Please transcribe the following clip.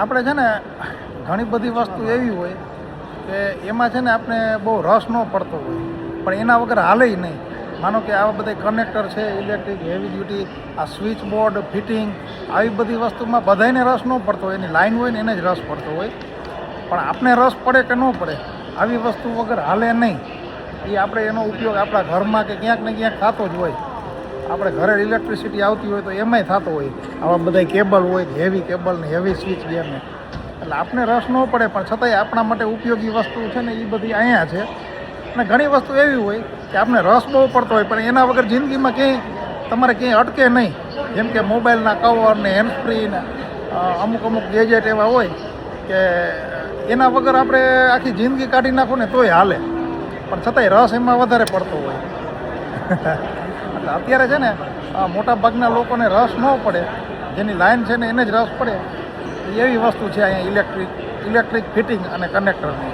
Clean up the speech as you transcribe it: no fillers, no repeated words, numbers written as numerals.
આપણે છે ને ઘણી બધી વસ્તુ એવી હોય કે એમાં છે ને આપણે બહુ રસ ન પડતો હોય, પણ એના વગર હાલે નહીં. માનો કે આવા બધા કનેક્ટર છે, ઇલેક્ટ્રિક, હેવી ડ્યુટી, આ સ્વિચ બોર્ડ, ફિટિંગ, આવી બધી વસ્તુમાં બધાને રસ ન પડતો હોય. એની લાઈન હોય ને એને જ રસ પડતો હોય, પણ આપણે રસ પડે કે ન પડે, આવી વસ્તુ વગર હાલે નહીં. એ આપણે એનો ઉપયોગ આપણા ઘરમાં કે ક્યાંક ને ક્યાંક થતો જ હોય. આપણે ઘરે ઇલેક્ટ્રિસિટી આવતી હોય તો એમાંય થતો હોય. આવા બધા કેબલ હોય, હેવી કેબલ ને હેવી સ્વિચ ગેરને, એટલે આપણે રસ ન પડે પણ છતાંય આપણા માટે ઉપયોગી વસ્તુ છે ને એ બધી અહીંયા છે. અને ઘણી વસ્તુ એવી હોય કે આપણે રસ બહુ પડતો હોય પણ એના વગર જિંદગીમાં ક્યાંય તમારે ક્યાંય અટકે નહીં. જેમ કે મોબાઈલના કવર ને હેન્ડસ્ફ્રી ને અમુક ગેજેટ એવા હોય કે એના વગર આપણે આખી જિંદગી કાઢી નાખો ને તોય હાલે, પણ છતાંય રસ એમાં વધારે પડતો હોય. એટલે અત્યારે છે ને મોટા ભાગના લોકોને રસ ન પડે, જેની લાઈન છે ને એને જ રસ પડે, એવી વસ્તુ છે અહીંયા ઇલેક્ટ્રિક ફિટિંગ અને કનેક્ટરની.